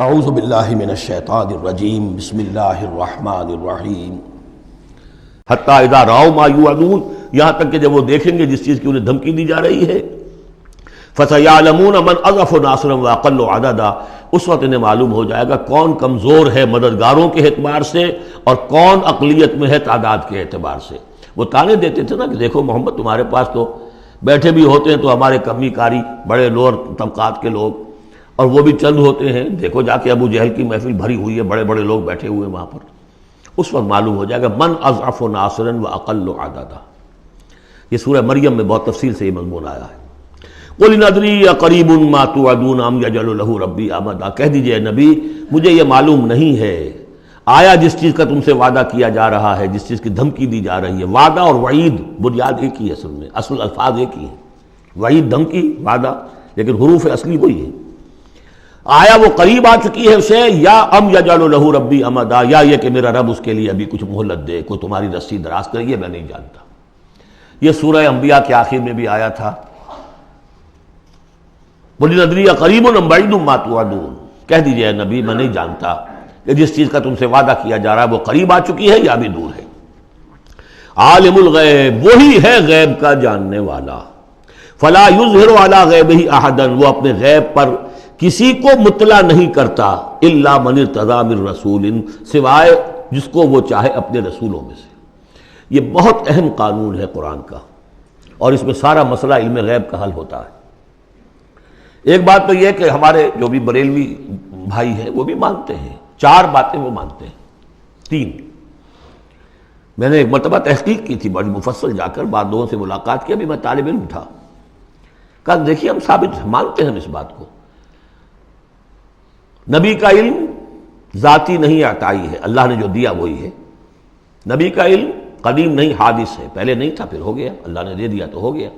اعوذ باللہ من الشیطان الرجیم بسم اللہ الرحمن الرحیم حتی اذا رأوا ما یوعدون، یہاں تک کہ جب وہ دیکھیں گے جس چیز کی انہیں دھمکی دی جا رہی ہے، فسیعلمون من اضعف ناصرا واقل عددا، اس وقت انہیں معلوم ہو جائے گا کون کمزور ہے مددگاروں کے اعتبار سے اور کون اقلیت میں ہے تعداد کے اعتبار سے۔ وہ تانے دیتے تھے نا کہ دیکھو محمد تمہارے پاس تو بیٹھے بھی ہوتے ہیں تو ہمارے کمی کاری بڑے لوور طبقات کے لوگ، اور وہ بھی چند ہوتے ہیں، دیکھو جا کے ابو جہل کی محفل بھری ہوئی ہے، بڑے بڑے لوگ بیٹھے ہوئے ہیں وہاں پر۔ اس وقت معلوم ہو جائے گا من اضعف ناصرا واقل عددا۔ یہ سورہ مریم میں بہت تفصیل سے یہ مضمون آیا ہے۔ قل ان ادری اقریب ما توعدون ام یجعل له ربی امدا، کہہ دیجئے نبی مجھے یہ معلوم نہیں ہے آیا جس چیز کا تم سے وعدہ کیا جا رہا ہے، جس چیز کی دھمکی دی جا رہی ہے۔ وعدہ اور وعید بنیاد ایک ہی ہے، اصل میں اصل الفاظ ایک ہی ہیں، وعید دھمکی، وعدہ لیکن حروف اصلی وہی ہے۔ آیا وہ قریب آ چکی ہے اسے، یا ام یجعل له ربی امدا، یا یہ کہ میرا رب اس کے لیے ابھی کچھ مہلت دے، کوئی تمہاری رسی دراز کرے، یہ میں نہیں جانتا۔ یہ سورہ انبیاء کے آخر میں بھی آیا تھا، قل ان ادری اقریب ام بعید ما توعدون، کہہ دیجئے نبی میں نہیں جانتا کہ جس چیز کا تم سے وعدہ کیا جا رہا ہے وہ قریب آ چکی ہے یا بھی دور ہے۔ عالم الغیب، وہی ہے غیب کا جاننے والا، فلا یظہر علی غیبہ احدا، وہ اپنے غیب پر کسی کو مطلع نہیں کرتا، الا من ارتضی من رسول، سوائے جس کو وہ چاہے اپنے رسولوں میں سے۔ یہ بہت اہم قانون ہے قرآن کا، اور اس میں سارا مسئلہ علم غیب کا حل ہوتا ہے۔ ایک بات تو یہ کہ ہمارے جو بھی بریلوی بھائی ہیں وہ بھی مانتے ہیں، 4 باتیں وہ مانتے ہیں، 3۔ میں نے ایک مرتبہ تحقیق کی تھی بڑی مفصل، جا کر بعد لوگوں سے ملاقات کی، ابھی میں طالب علم تھا، کہا دیکھیے ہم ثابت مانتے ہیں ہم اس بات کو، نبی کا علم ذاتی نہیں عطائی ہے، اللہ نے جو دیا وہی ہے۔ نبی کا علم قدیم نہیں، حادث ہے، پہلے نہیں تھا پھر ہو گیا، اللہ نے دے دیا تو ہو گیا۔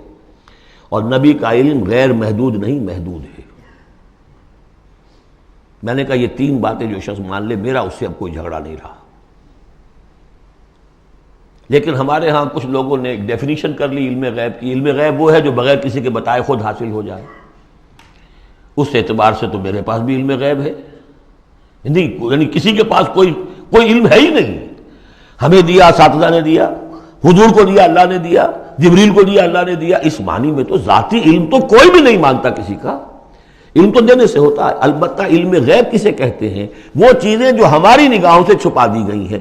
اور نبی کا علم غیر محدود نہیں، محدود ہے۔ میں نے کہا یہ 3 باتیں جو شخص مان لے، میرا اس سے اب کوئی جھگڑا نہیں رہا۔ لیکن ہمارے ہاں کچھ لوگوں نے ایک ڈیفینیشن کر لی علم غیب کی، علم غیب وہ ہے جو بغیر کسی کے بتائے خود حاصل ہو جائے۔ اس اعتبار سے تو میرے پاس بھی علم غیب ہے، نہیں یعنی کسی کے پاس کوئی علم ہے ہی نہیں۔ ہمیں دیا اساتذہ نے دیا، حضور کو دیا اللہ نے دیا، جبریل کو دیا اللہ نے دیا، اس معنی میں تو ذاتی علم تو کوئی بھی نہیں مانتا کسی کا، علم تو دینے سے ہوتا ہے۔ البتہ علم غیب کسے کہتے ہیں؟ وہ چیزیں جو ہماری نگاہوں سے چھپا دی گئی ہیں،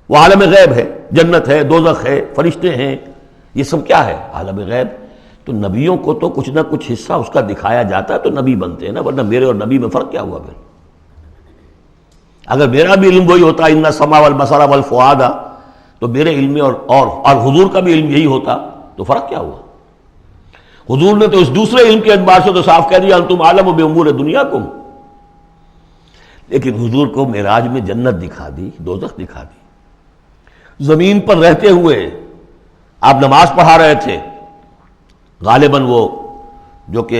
وہ عالم غیب ہے، جنت ہے، دوزخ ہے، فرشتے ہیں، یہ سب کیا ہے؟ عالم غیب۔ تو نبیوں کو تو کچھ نہ کچھ حصہ اس کا دکھایا جاتا ہے تو نبی بنتے ہیں نا، ورنہ میرے اور نبی میں فرق کیا ہوا پھر؟ اگر میرا بھی علم وہی ہوتا ان السمع والبصر والفؤاد، تو میرے علم میں اور حضور کا بھی علم یہی ہوتا تو فرق کیا ہوا؟ حضور نے تو اس دوسرے علم کے اعتبار سے تو صاف کہہ دیا انتم عالم بامور دنیاکم، لیکن حضور کو معراج میں جنت دکھا دی، دوزخ دکھا دی۔ زمین پر رہتے ہوئے آپ نماز پڑھا رہے تھے، غالباً وہ جو کہ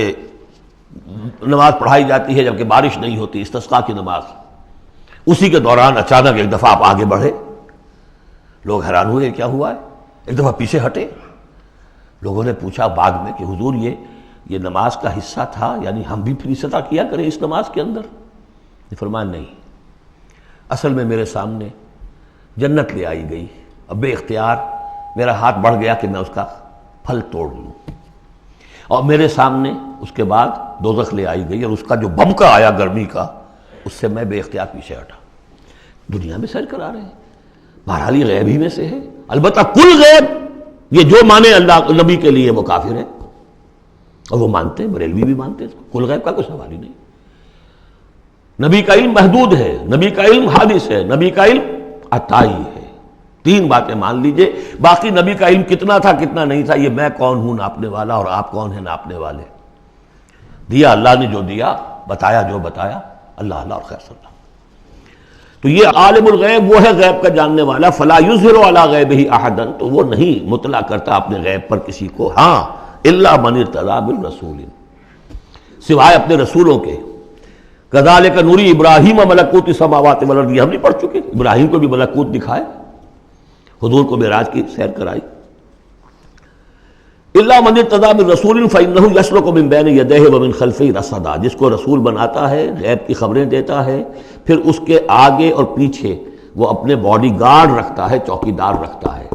نماز پڑھائی جاتی ہے جبکہ بارش نہیں ہوتی، استسقاء کی نماز، اسی کے دوران اچانک ایک دفعہ آپ آگے بڑھے، لوگ حیران ہوئے کیا ہوا ہے، ایک دفعہ پیچھے ہٹے۔ لوگوں نے پوچھا بعد میں کہ حضور یہ نماز کا حصہ تھا، یعنی ہم بھی پھر اسی طرح کیا کریں اس نماز کے اندر؟ فرمایا نہیں، اصل میں میرے سامنے جنت لے آئی گئی، اب بے اختیار میرا ہاتھ بڑھ گیا کہ میں اس کا پھل توڑ لوں، اور میرے سامنے اس کے بعد دوزخ لے آئی گئی، اور اس کا جو بمکا آیا گرمی کا، اس سے میں بے اختیار پیچھے ہٹا۔ دنیا میں سیر کرا رہے ہیں، بہرحال یہ غیب ہی میں سے ہے۔ البتہ کل غیب، یہ جو مانے اللہ نبی کے لیے وہ کافر ہے، اور وہ مانتے ہیں، بریلوی بھی مانتے ہیں، کل غیب کا کوئی سوال ہی نہیں۔ نبی کا علم محدود ہے، نبی کا علم حادث ہے، نبی کا علم عطائی ہے۔ 3 باتیں مان لیجئے، باقی نبی کا علم کتنا تھا کتنا نہیں تھا یہ میں کون ہوں ناپنے والا، اور آپ کون ہیں ناپنے والے؟ دیا اللہ نے جو دیا، بتایا جو بتایا، اللہ اور خیر صلی اللہ۔ تو یہ عالم الغیب وہ ہے غیب کا جاننے والا، فلا یظہر علی غیبہ احدا، تو وہ نہیں مطلع کرتا اپنے غیب پر کسی کو، ہاں الا من ارتضی من رسول، سوائے اپنے رسولوں کے۔ کذالک نوری ابراہیم ملکوت السماوات والارض، یہ ہم نہیں پڑھ چکے؟ ابراہیم کو بھی ملکوت دکھائے، حضور کو معراج کی سیر کرائی۔ الا من ارتضی من رسول فانہ یسلک من بین یدیہ ومن خلفہ رصدا، جس کو رسول بناتا ہے، غیب کی خبریں دیتا ہے، پھر اس کے آگے اور پیچھے وہ اپنے باڈی گارڈ رکھتا ہے، چوکیدار رکھتا ہے۔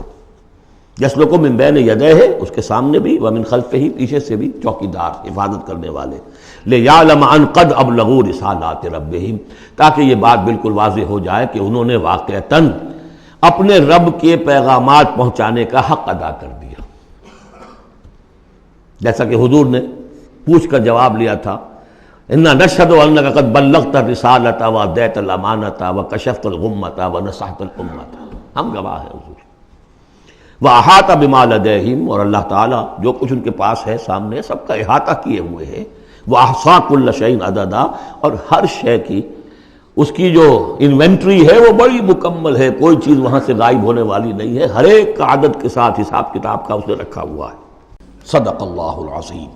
یسلک من بین یدیہ، اس کے سامنے بھی، ومن خلفہ، پیچھے سے بھی چوکیدار، حفاظت کرنے والے، لیعلم ان قد ابلغوا رسالات ربہم، تاکہ یہ بات بالکل واضح ہو جائے کہ انہوں نے واقعتاً اپنے رب کے پیغامات پہنچانے کا حق ادا کر دیا، جیسا کہ حضور نے پوچھ کر جواب لیا تھا، انا نشہد انک قد بلغت الرسالۃ وادیت الامانۃ وکشفت الغمۃ ونصحت الامۃ، ہم گواہ ہیں حضور۔ واحاط بما لدیہم، اور اللہ تعالیٰ جو کچھ ان کے پاس ہے سامنے سب کا احاطہ کیے ہوئے ہے، واحصا کل شیء عددا، اور ہر شے کی اس کی جو انوینٹری ہے وہ بڑی مکمل ہے، کوئی چیز وہاں سے غائب ہونے والی نہیں ہے، ہر ایک کا عدد کے ساتھ حساب کتاب کا اس نے رکھا ہوا ہے۔ صدق اللہ العظیم۔